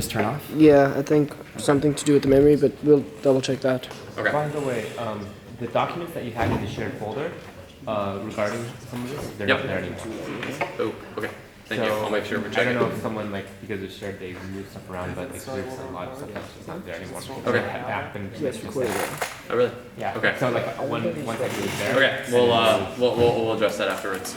turn off? Yeah, I think something to do with the memory, but we'll double check that. Okay. By the way, the documents that you had in the shared folder regarding some of this, they're Yep. not there anymore. Oh, okay. Thank you. So, I'll make sure we I check don't it. know if someone, like, because it's shared, they moved stuff around, but like, there's a lot of stuff that's just not there anymore. Okay. Back and Yes, recorded it. Oh, really? yeah. Okay. So like one second is there. Okay. We'll address that afterwards.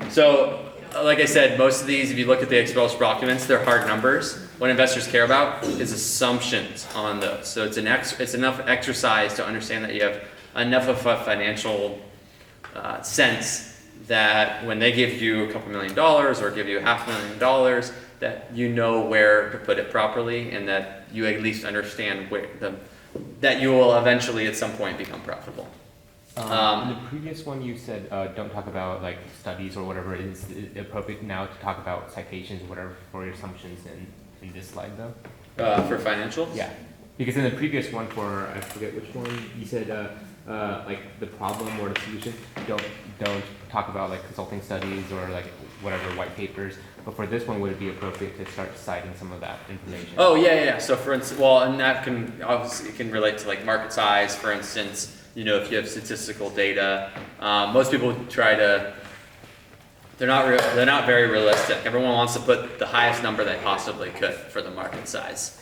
So, like I said, most of these, if you look at the Excel documents, they're hard numbers. What investors care about is assumptions on those. So it's enough exercise to understand that you have enough of a financial sense that when they give you a couple $1 million or give you $500,000, that you know where to put it properly, and that you at least understand that you will eventually at some point become profitable. In the previous one, you said don't talk about like studies or whatever. Is it appropriate now to talk about citations or whatever for your assumptions in this slide though? For financials? Yeah, because in the previous one for, I forget which one, you said like the problem or the solution, don't talk about like consulting studies or like whatever white papers. But for this one, would it be appropriate to start citing some of that information? Oh yeah. So for instance, well, and that can obviously it can relate to like market size, for instance. You know, if you have statistical data, most people try to. They're not very realistic. Everyone wants to put the highest number they possibly could for the market size.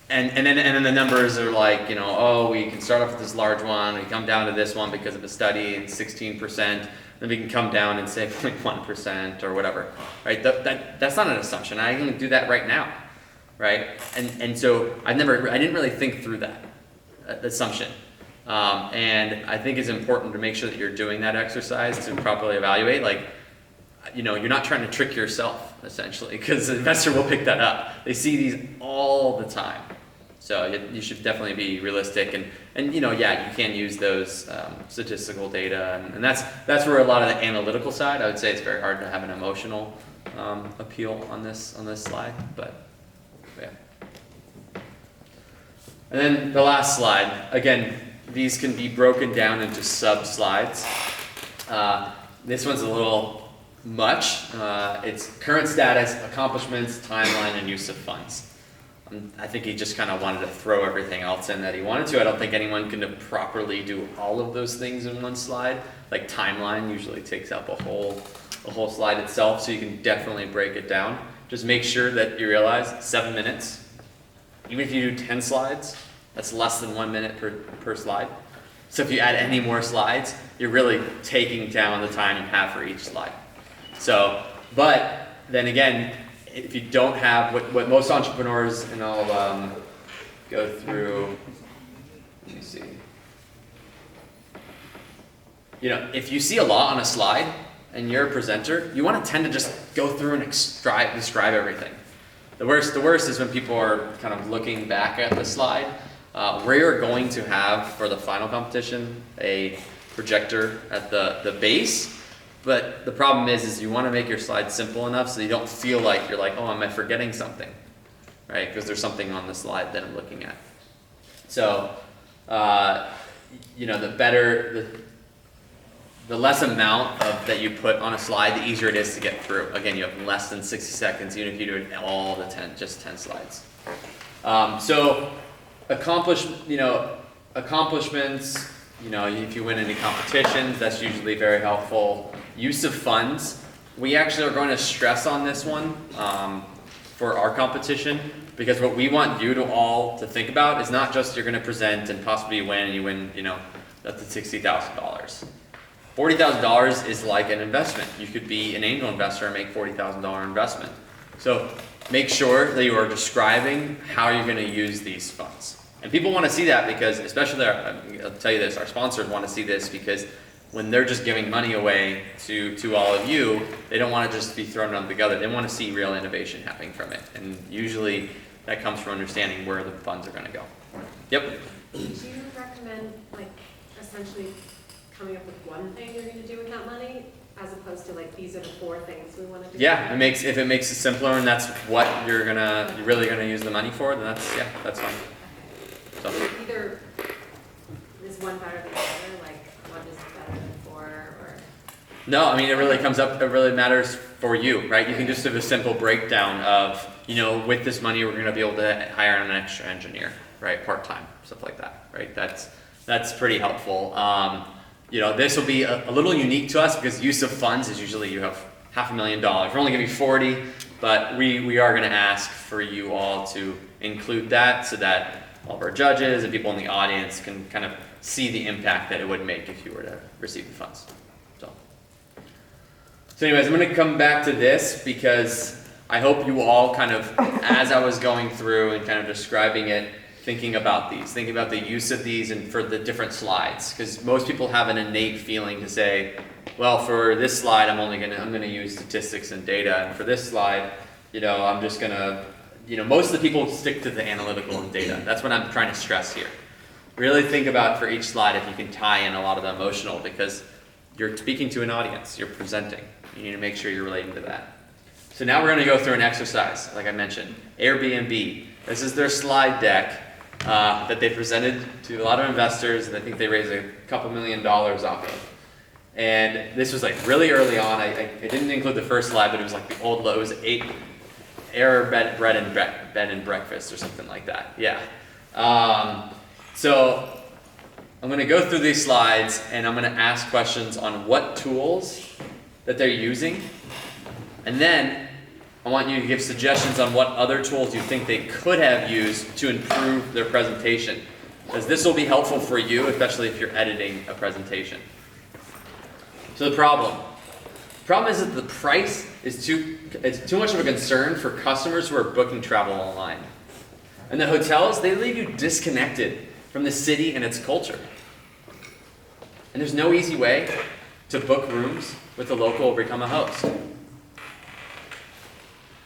And then the numbers are like, you know, oh, we can start off with this large one, we come down to this one because of a study and 16%, then we can come down and say 0.1% or whatever, right? That's not an assumption. I can do that right now, right? And so I didn't really think through that assumption. And I think it's important to make sure that you're doing that exercise to properly evaluate. Like, you know, you're not trying to trick yourself, essentially, because the investor will pick that up. They see these all the time. So you should definitely be realistic, and you know, yeah, you can use those statistical data, and that's where a lot of the analytical side. I would say it's very hard to have an emotional appeal on this slide, but yeah. And then the last slide. Again, these can be broken down into sub slides. This one's a little much. It's current status, accomplishments, timeline, and use of funds. I think he just kind of wanted to throw everything else in that he wanted to. I don't think anyone can properly do all of those things in one slide. Like timeline usually takes up a whole slide itself, so you can definitely break it down. Just make sure that you realize 7 minutes. Even if you do 10 slides, that's less than 1 minute per slide. So if you add any more slides, you're really taking down the time you have for each slide. So, but then again, if you don't have what most entrepreneurs, and I'll go through, let me see. You know, if you see a lot on a slide and you're a presenter, you want to tend to just go through and describe everything. The worst is when people are kind of looking back at the slide. We're going to have, for the final competition, a projector at the base. But the problem is you want to make your slides simple enough so you don't feel like you're like, oh, am I forgetting something? Right? Because there's something on the slide that I'm looking at. So, you know, the less amount that you put on a slide, the easier it is to get through. Again, you have less than 60 seconds, even if you do it all the 10 slides. So, accomplishments, you know, if you win any competitions, that's usually very helpful. Use of funds. We actually are going to stress on this one for our competition, because what we want you to all to think about is not just you're going to present and possibly win, and you win, you know, up to $60,000. $40,000 is like an investment. You could be an angel investor and make $40,000 investment. So make sure that you are describing how you're going to use these funds. And people want to see that because, especially, I'll tell you this, our sponsors want to see this because when they're just giving money away to all of you, they don't want to just be thrown on together. They want to see real innovation happening from it. And usually that comes from understanding where the funds are going to go. Yep? Do you recommend, like, essentially coming up with one thing you're going to do with that money, as opposed to, like, these are the 4 things we want to do? Yeah, if it makes it simpler and that's what you're really gonna use the money for, then that's fine. So. Either is one better than the other, like one is better than 4, or? No, I mean, it really matters for you, right? You can just have a simple breakdown of with this money, we're going to be able to hire an extra engineer, right? Part-time, stuff like that, right? That's pretty helpful. This will be a little unique to us because use of funds is usually you have $500,000. We're only giving you 40, but we are going to ask for you all to include that so that all of our judges and people in the audience can kind of see the impact that it would make if you were to receive the funds. So anyways, I'm going to come back to this because I hope you all kind of, as I was going through and kind of describing it, thinking about the use of these and for the different slides. Because most people have an innate feeling to say, well, for this slide, I'm going to use statistics and data. And for this slide, I'm just going to, most of the people stick to the analytical and data. That's what I'm trying to stress here. Really think about for each slide if you can tie in a lot of the emotional, because you're speaking to an audience, you're presenting. You need to make sure you're relating to that. So now we're going to go through an exercise, like I mentioned. Airbnb. This is their slide deck that they presented to a lot of investors, and I think they raised a couple $1 million off of. And this was like really early on. I didn't include the first slide, but it was like the old low. It was bed and breakfast or something like that. Yeah. So I'm going to go through these slides, and I'm going to ask questions on what tools that they're using. And then I want you to give suggestions on what other tools you think they could have used to improve their presentation. Because this will be helpful for you, especially if you're editing a presentation. So the problem is that the price is too much of a concern for customers who are booking travel online. And the hotels, they leave you disconnected from the city and its culture. And there's no easy way to book rooms with a local or become a host.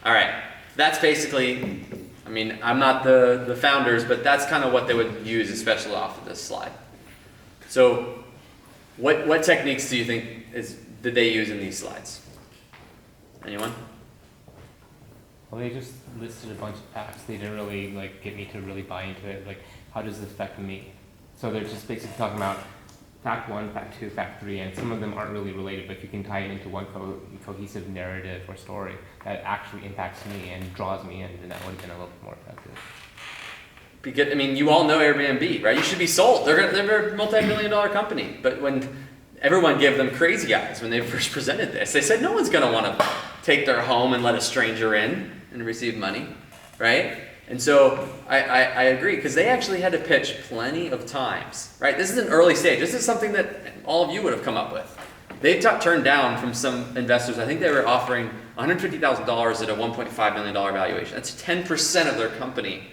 All right, that's basically, I'm not the founders, but that's kind of what they would use, especially off of this slide. So what techniques do you think did they use in these slides? Anyone? Well, they just listed a bunch of facts. They didn't really get me to really buy into it. How does this affect me? So they're just basically talking about fact 1, fact 2, fact 3, and some of them aren't really related, but if you can tie it into one cohesive narrative or story that actually impacts me and draws me in, then that would have been a little bit more effective. Because, you all know Airbnb, right? You should be sold. They're a multi-million-dollar company. But when everyone gave them crazy eyes when they first presented this, they said no one's going to want to take their home and let a stranger in and receive money, right? And so I agree, because they actually had to pitch plenty of times, right? This is an early stage. This is something that all of you would have come up with. They turned down from some investors. I think they were offering $150,000 at a $1.5 million valuation. That's 10% of their company.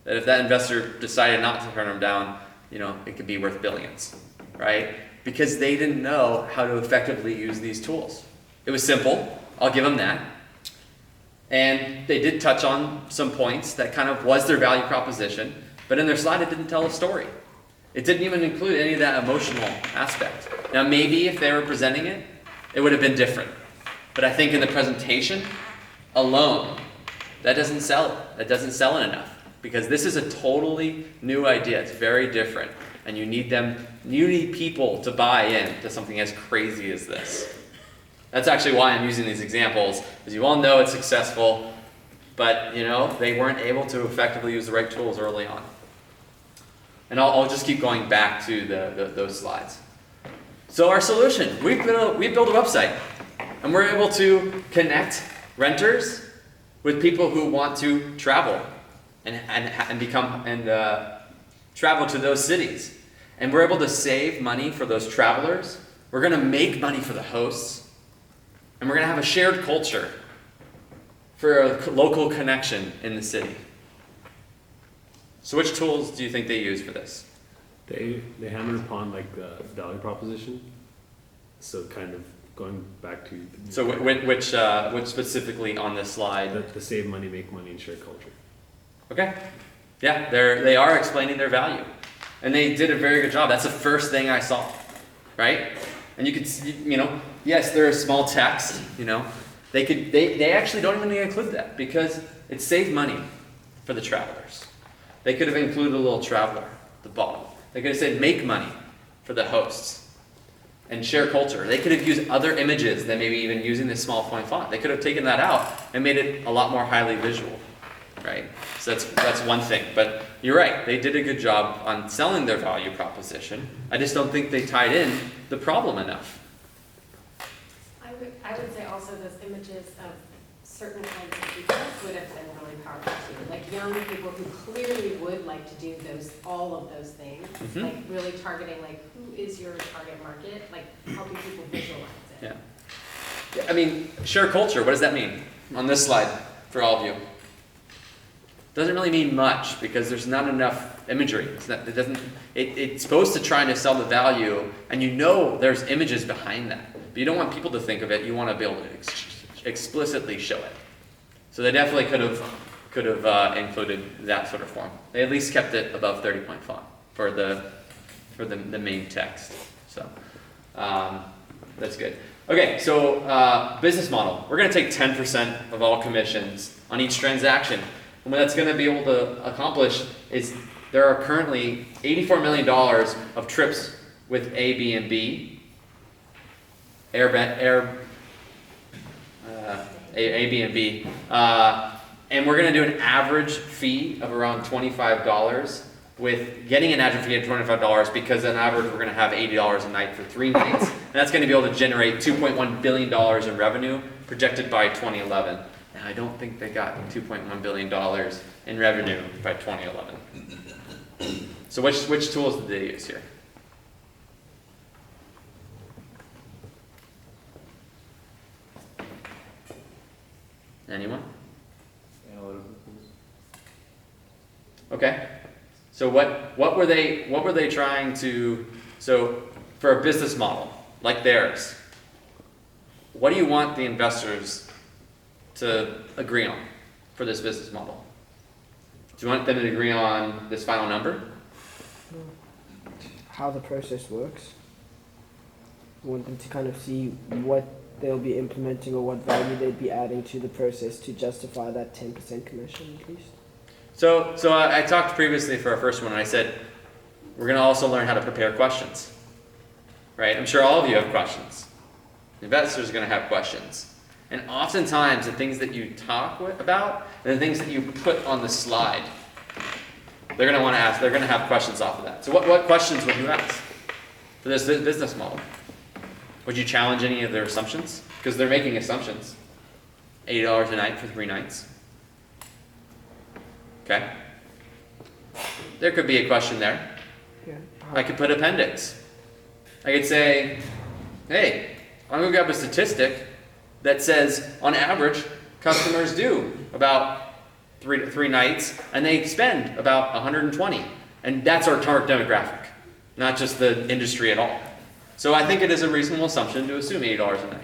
That if that investor decided not to turn them down, it could be worth billions, right? Because they didn't know how to effectively use these tools. It was simple. I'll give them that. And they did touch on some points that kind of was their value proposition, but in their slide it didn't tell a story. It didn't even include any of that emotional aspect. Now maybe if they were presenting it, it would have been different. But I think in the presentation alone, that doesn't sell it. That doesn't sell it enough. Because this is a totally new idea. It's very different. And you need people to buy in to something as crazy as this. That's actually why I'm using these examples, because you all know it's successful, but they weren't able to effectively use the right tools early on. And I'll just keep going back to those slides. So our solution, we built a website, and we're able to connect renters with people who want to travel and travel to those cities. And we're able to save money for those travelers. We're going to make money for the hosts. And we're going to have a shared culture for a local connection in the city. So which tools do you think they use for this? They hammered upon the value proposition. So kind of going back to... So which specifically on this slide? The save money, make money, and share culture. Okay. Yeah, they are explaining their value. And they did a very good job. That's the first thing I saw, right? And you could see, yes, there is small text, They actually don't even include that because it saved money for the travelers. They could have included a little traveler at the bottom. They could have said make money for the hosts and share culture. They could have used other images than maybe even using this small point font. They could have taken that out and made it a lot more highly visual. right? So that's one thing. But you're right, they did a good job on selling their value proposition. I just don't think they tied in the problem enough. I would say also those images of certain kinds of people would have been really powerful too. Like young people who clearly would like to do all of those things, Mhm. like really targeting like who is your target market, like helping people visualize it. Yeah. I mean, share culture, what does that mean on this slide for all of you? Doesn't really mean much because there's not enough imagery. It's supposed to try to sell the value, and you know there's images behind that. But you don't want people to think of it, you want to be able to explicitly show it. So they definitely could have included that sort of form. They at least kept it above 30-point font for the main text. So that's good. Okay, so business model. We're going to take 10% of all commissions on each transaction. And what that's going to be able to accomplish is there are currently $84 million of trips with Airbnb, and we're going to do an average fee of around $25 with getting an average fee of $25 because on average we're going to have $80 a night for 3 nights. And that's going to be able to generate $2.1 billion in revenue projected by 2011. And I don't think they got $2.1 billion in revenue by 2011. So which tools did they use here? Anyone? Analytical tools. Okay. So what were they trying to, so for a business model like theirs, what do you want the investors to agree on for this business model? Do you want them to agree on this final number? How the process works. I want them to kind of see what they'll be implementing or what value they'd be adding to the process to justify that 10% commission at least. So I talked previously for our first one and I said, we're going to also learn how to prepare questions, right? I'm sure all of you have questions. Investors are going to have questions. And oftentimes the things that you talk about and the things that you put on the slide, they're going to want to ask, they're going to have questions off of that. So what questions would you ask for this business model? Would you challenge any of their assumptions? Because they're making assumptions. $80 a night for 3 nights. Okay? There could be a question there. Yeah. I could put appendix. I could say, hey, I'm going to grab a statistic that says, on average, customers do about three nights, and they spend about 120. And that's our target demographic, not just the industry at all. So I think it is a reasonable assumption to assume $80 a night.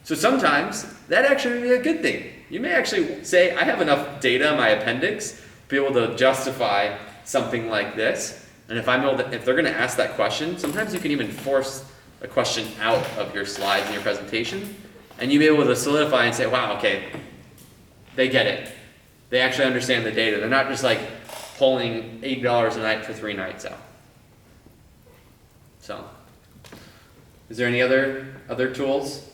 So sometimes that actually would be a good thing. You may actually say, I have enough data in my appendix to be able to justify something like this. And if they're going to ask that question, sometimes you can even force a question out of your slides and your presentation, and you be able to solidify and say, wow, okay, they get it. They actually understand the data. They're not just like pulling $80 a night for 3 nights out. So, is there any other tools?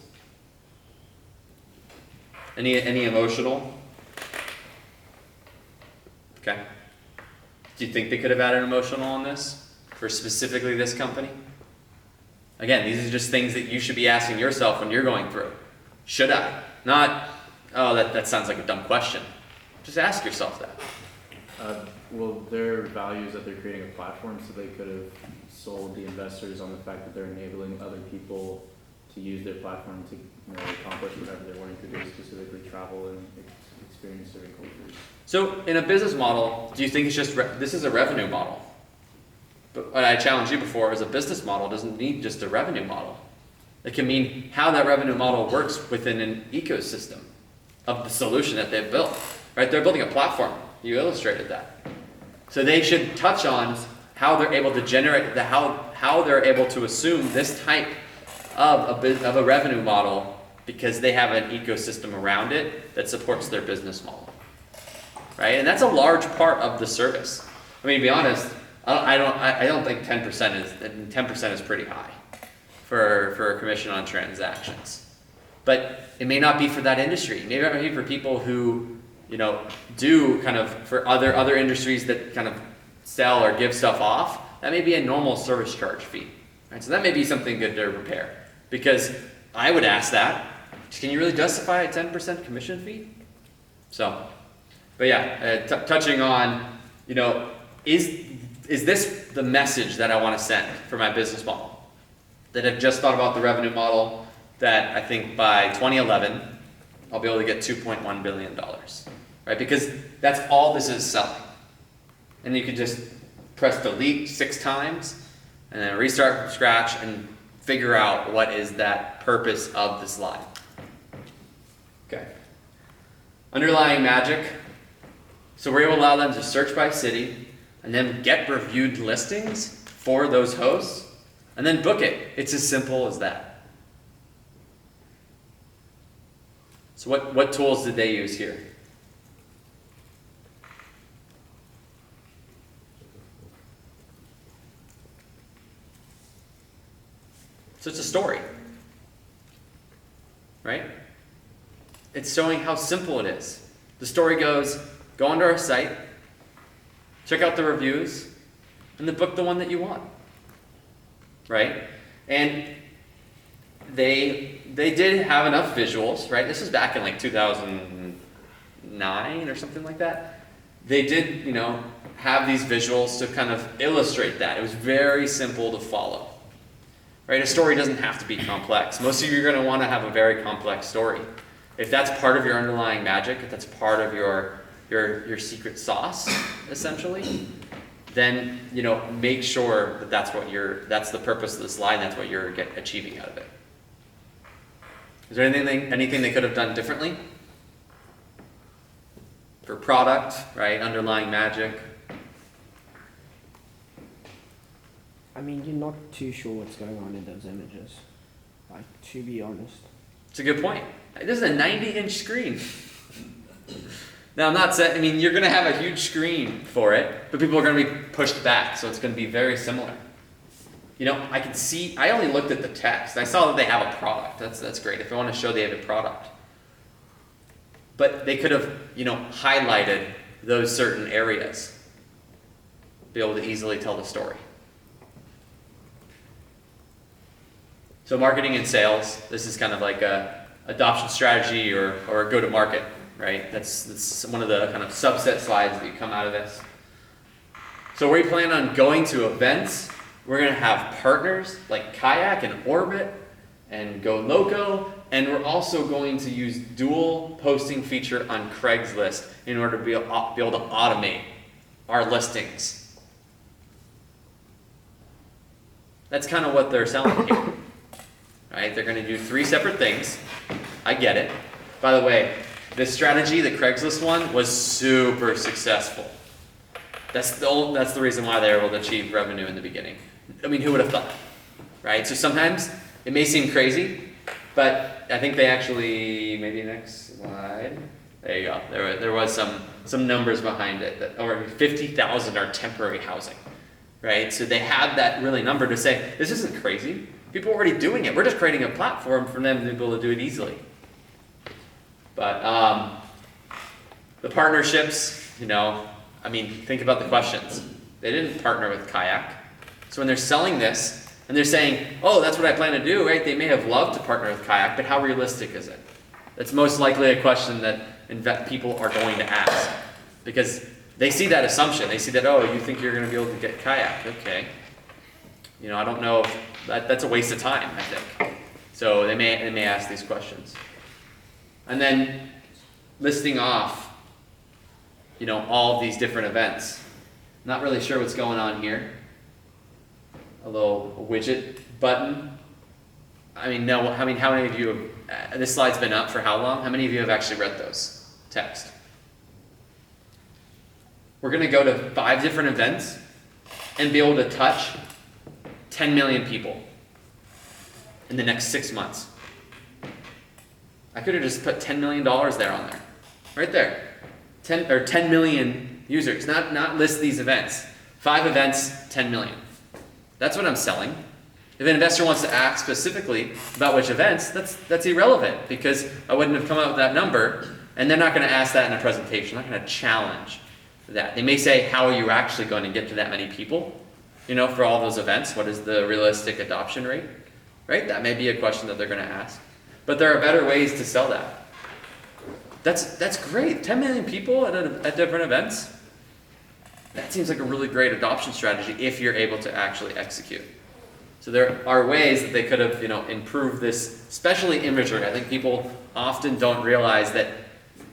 Any emotional? Okay. Do you think they could have added emotional on this for specifically this company? Again, these are just things that you should be asking yourself when you're going through. Should I? Not, oh, that sounds like a dumb question. Just ask yourself that. Well, their value is that they're creating a platform, so they could have sold the investors on the fact that they're enabling other people to use their platform to accomplish whatever they're wanting to do, specifically travel and experience certain cultures. So in a business model, do you think it's just, this is a revenue model? But what I challenged you before is a business model doesn't need just a revenue model. It can mean how that revenue model works within an ecosystem of the solution that they've built. Right? They're building a platform. You illustrated that. So they should touch on how they're able to generate, how they're able to assume this type of a revenue model because they have an ecosystem around it that supports their business model. Right? And that's a large part of the service. I mean, to be honest, I don't think 10% is pretty high for a commission on transactions. But it may not be for that industry. Maybe it might be for people who do kind of for other industries that kind of sell or give stuff off, that may be a normal service charge fee. Right? So that may be something good to prepare. Because I would ask that, can you really justify a 10% commission fee? So, but yeah, touching on, is this the message that I want to send for my business model? That I've just thought about the revenue model, that I think by 2011, I'll be able to get $2.1 billion, right? Because that's all this is selling. And you can just press delete 6 times and then restart from scratch and figure out what is that purpose of the slide. Okay. Underlying magic. So we're able to allow them to search by city and then get reviewed listings for those hosts and then book it. It's as simple as that. So what tools did they use here? So it's a story, right? It's showing how simple it is. The story goes, go onto our site, check out the reviews, and then book the one that you want, right? And they did have enough visuals, right? This was back in like 2009 or something like that. They did, have these visuals to kind of illustrate that. It was very simple to follow. Right? A story doesn't have to be complex. Most of you are going to want to have a very complex story. If that's part of your underlying magic, if that's part of your secret sauce, essentially, then make sure that that's the purpose of the slide, and that's what you're achieving out of it. Is there anything they could have done differently? For product, right? Underlying magic. I mean, you're not too sure what's going on in those images, like, to be honest. It's a good point. This is a 90-inch screen. Now, I'm not saying, you're going to have a huge screen for it, but people are going to be pushed back, so it's going to be very similar. I can see, I only looked at the text. I saw that they have a product. That's great. If I want to show they have a product. But they could have, highlighted those certain areas. Be able to easily tell the story. So marketing and sales, this is kind of like a adoption strategy or a go-to-market, right? That's one of the kind of subset slides that you come out of this. So we plan on going to events. We're going to have partners like Kayak and Orbit and Go Loco, and we're also going to use dual posting feature on Craigslist in order to be able to automate our listings. That's kind of what they're selling here. Right? They're going to do 3 separate things. I get it. By the way, this strategy, the Craigslist one, was super successful. That's the reason why they were able to achieve revenue in the beginning. Who would have thought? Right? So sometimes it may seem crazy, but I think they actually, maybe next slide. There you go. There was some numbers behind it that over 50,000 are temporary housing. Right? So they had that really number to say, this isn't crazy. People are already doing it. We're just creating a platform for them to be able to do it easily. But the partnerships, think about the questions. They didn't partner with Kayak. So when they're selling this and they're saying, oh, that's what I plan to do, right? They may have loved to partner with Kayak, but how realistic is it? That's most likely a question that people are going to ask. Because they see that assumption. They see that, oh, you think you're going to be able to get Kayak. Okay. I don't know if that's a waste of time, I think. So they may ask these questions. And then listing off, all of these different events. Not really sure what's going on here. A little widget button. How many of you have, this slide's been up for how long? How many of you have actually read those text? We're going to go to 5 different events and be able to touch 10 million people in the next 6 months. I could have just put $10 million there on there. Right there. 10 million users. Not list these events. 5 events, 10 million. That's what I'm selling. If an investor wants to ask specifically about which events, that's irrelevant because I wouldn't have come up with that number And they're not going to ask that in a presentation. They're not going to challenge that. They may say, how are you actually going to get to that many people? You know, for all those events, what is the realistic adoption rate? Right? That may be a question that they're going to ask. But there are better ways to sell that. That's great. 10 million people at different events. That seems like a really great adoption strategy if you're able to actually execute. So there are ways that they could have, improved this, especially imagery. I think people often don't realize that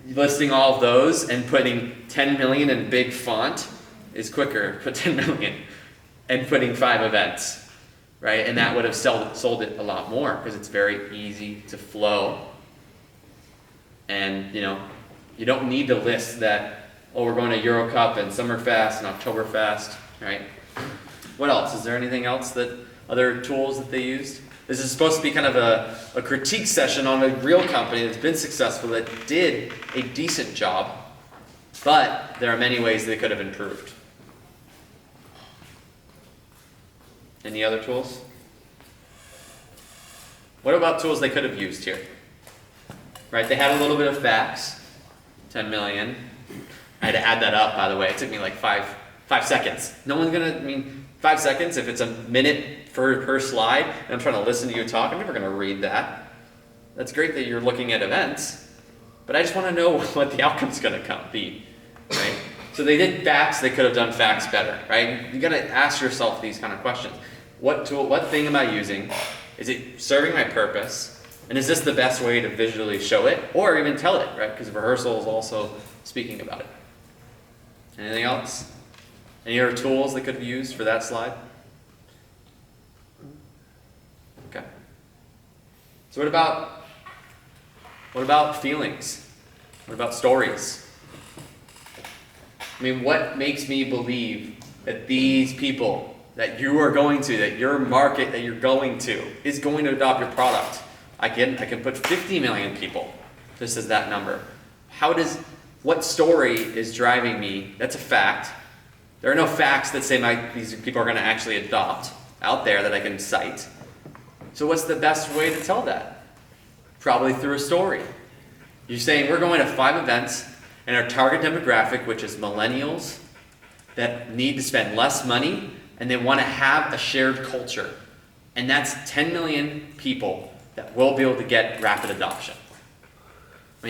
listing all of those and putting 10 million in big font is quicker. Put 10 million and putting 5 events, right? And that would have sold it a lot more because it's very easy to flow. And, you don't need to list that, we're going to Euro Cup and Summerfest and Oktoberfest, right? What else? Is there anything else other tools that they used? This is supposed to be kind of a critique session on a real company that's been successful, that did a decent job, but there are many ways they could have improved. Any other tools? What about tools they could have used here? Right, they had a little bit of facts, 10 million. I had to add that up, by the way. It took me like five seconds. No one's gonna, 5 seconds, if it's a minute per slide, and I'm trying to listen to you talk, I'm never gonna read that. That's great that you're looking at events, but I just wanna know what the outcome's gonna be, right? So they did facts, they could have done facts better, right? You gotta ask yourself these kind of questions. What tool, what thing am I using? Is it serving my purpose? And is this the best way to visually show it? Or even tell it, right? Because rehearsal is also speaking about it. Anything else? Any other tools they could have used for that slide? Okay. So what about feelings? What about stories? What makes me believe that these people that you are going to, that your market that you're going to, is going to adopt your product? I can put 50 million people. This is that number. What story is driving me? That's a fact. There are no facts that say these people are going to actually adopt out there that I can cite. So what's the best way to tell that? Probably through a story. You're saying we're going to 5 events, and our target demographic, which is millennials that need to spend less money and they want to have a shared culture. And that's 10 million people that will be able to get rapid adoption.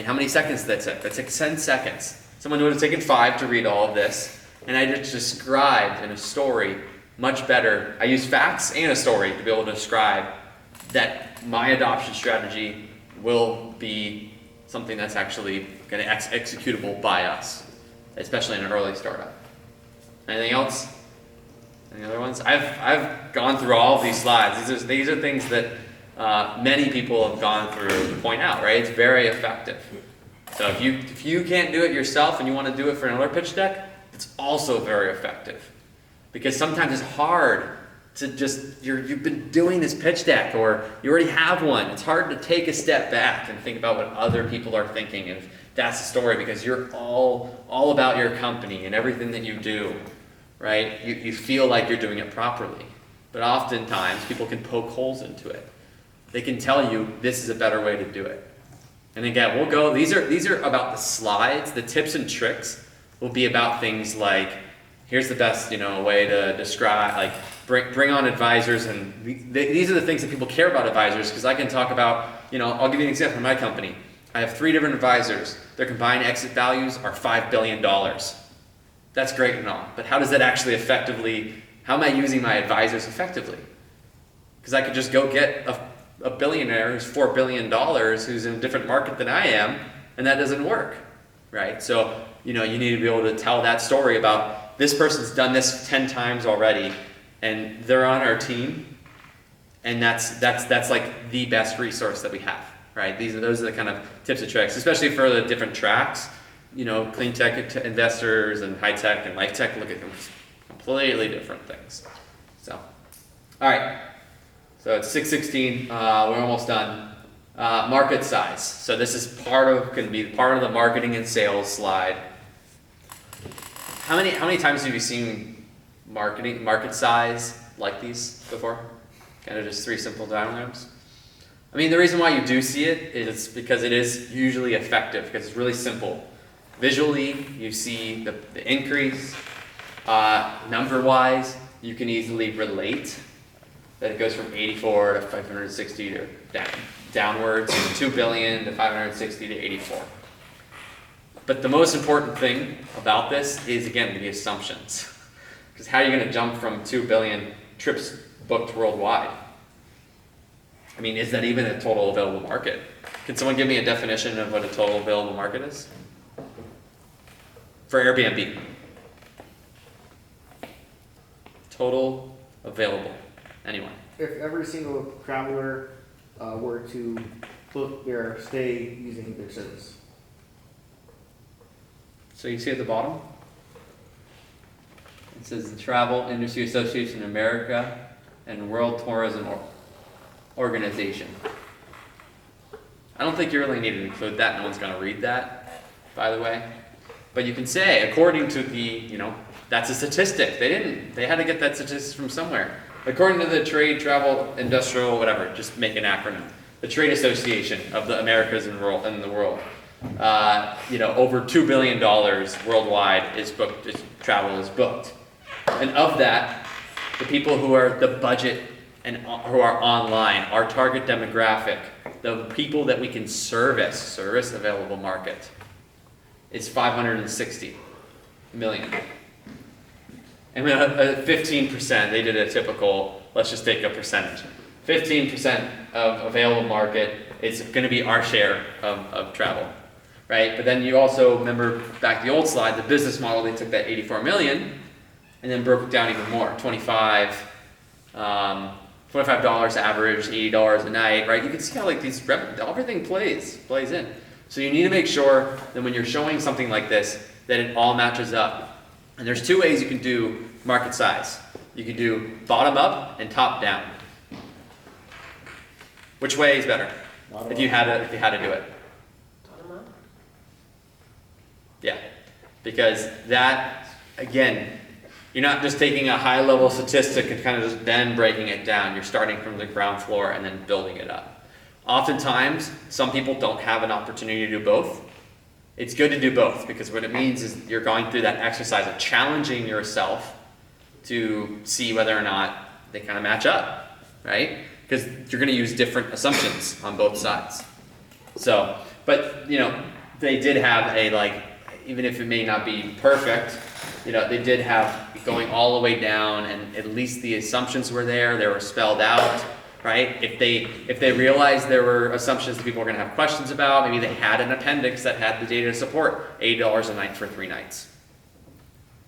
How many seconds did that take? That took 10 seconds. Someone would have taken 5 to read all of this, and I just described in a story much better. I used facts and a story to be able to describe that my adoption strategy will be something that's actually going to executable by us, especially in an early startup. Anything else? Any other ones? I've gone through all of these slides. These are things that many people have gone through to point out, right? It's very effective. So if you can't do it yourself and you want to do it for another pitch deck, it's also very effective. Because sometimes it's hard to you've been doing this pitch deck, or you already have one. It's hard to take a step back and think about what other people are thinking, and that's the story, because you're all about your company and everything that you do, right? You feel like you're doing it properly. But oftentimes people can poke holes into it. They can tell you this is a better way to do it. And again, we'll go, these are about the slides. The tips and tricks will be about things like, here's the best, way to describe, like bring on advisors, and these are the things that people care about advisors, because I can talk about, I'll give you an example from my company. I have 3 different advisors. Their combined exit values are $5 billion. That's great and all, but how does that actually how am I using my advisors effectively? Because I could just go get a billionaire who's $4 billion, who's in a different market than I am, and that doesn't work, right? So, you need to be able to tell that story about this person's done this 10 times already, and they're on our team, and that's like the best resource that we have, right? Those are the kind of tips and tricks, especially for the different tracks. Clean tech investors and high tech and life tech look at them completely different things. So, all right. So it's 6:16. We're almost done. Market size. So this is can be part of the marketing and sales slide. How many times have you seen market size like these before? Kind of just 3 simple diagrams. I mean, the reason why you do see it is because it is usually effective, because it's really simple. Visually, you see the increase. Number-wise, you can easily relate that it goes from 84 to 560 to downwards, from 2 billion to 560 to 84. But the most important thing about this is, again, the assumptions. Because how are you going to jump from 2 billion trips booked worldwide? I mean, is that even a total available market? Can someone give me a definition of what a total available market is? For Airbnb. Total available. Anyone? If every single traveler were to book their stay using their service. So you see at the bottom? It says the Travel Industry Association of America and World Tourism Organization. I don't think you really need to include that. No one's going to read that, by the way. But you can say, according to the, that's a statistic. They had to get that statistic from somewhere. According to the Trade, Travel, Industrial, whatever, just make an acronym. The Trade Association of the Americas and the world. Over $2 billion worldwide is booked, travel is booked. And of that, the people who are the budget and who are online, our target demographic, the people that we can service available market, is 560 million. And 15%, they did a typical, let's just take a percentage. 15% of available market is going to be our share of travel, right? But then you also remember back the old slide, the business model, they took that 84 million and then broke it down even more, $25 average, $80 a night, right? You can see how like these everything plays in. So you need to make sure that when you're showing something like this, that it all matches up. And there's two ways you can do market size. You can do bottom up and top down. Which way is better? If you had to do it. Bottom up? Yeah. Because that, again, you're not just taking a high level statistic and kind of just then breaking it down. You're starting from the ground floor and then building it up. Oftentimes, some people don't have an opportunity to do both. It's good to do both because what it means is you're going through that exercise of challenging yourself to see whether or not they kind of match up, right? Because you're going to use different assumptions on both sides. So, but they did have even if it may not be perfect, they did have going all the way down, and at least the assumptions were there. They were spelled out, right? If they realized there were assumptions that people were going to have questions about, maybe they had an appendix that had the data to support $80 a night for 3 nights.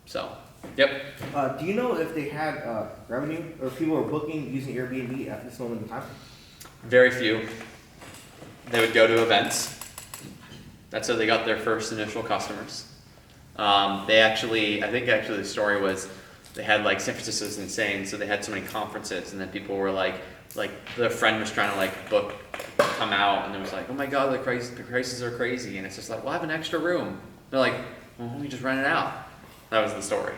So, yep. Do you know if they had revenue or people were booking using Airbnb at this moment in time? Very few. They would go to events. That's how they got their first initial customers. I think the story was they had San Francisco's insane, so they had so many conferences, and then people were like their friend was trying to book, come out, and it was oh my god, the prices are crazy, and it's just well, I have an extra room. They're well, we just rent it out. That was the story,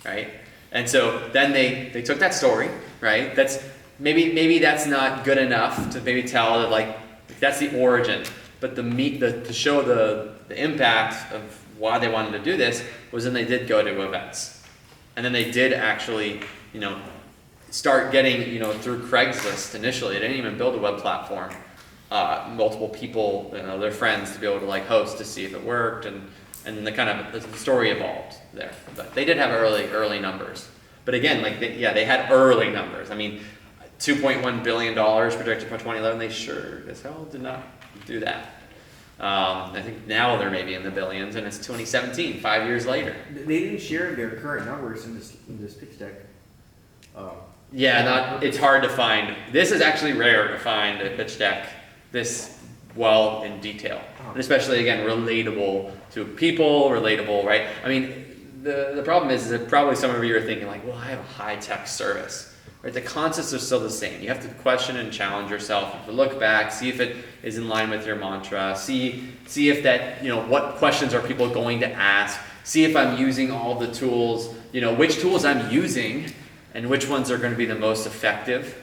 right? And so then they took that story, right? That's maybe that's not good enough to maybe tell that that's the origin, but to show the impact of why they wanted to do this was then they did go to events, and then they did actually start getting through Craigslist initially. They didn't even build a web platform. Multiple people, their friends, to be able to host to see if it worked, and then the story evolved there. But they did have early numbers. But again, they had early numbers. I mean, $2.1 billion projected by 2011. They sure as hell did not do that. I think now they're maybe in the billions, and it's 2017, 5 years later. They didn't share their current numbers in this pitch deck. It's hard to find. This is actually rare to find a pitch deck this well in detail, and especially again relatable to people, relatable, right? I mean, the problem is that probably some of you are thinking well, I have a high tech service. Right, the concepts are still the same. You have to question and challenge yourself. You have to look back, see if it is in line with your mantra. See if that, what questions are people going to ask. See if I'm using all the tools, which tools I'm using and which ones are going to be the most effective.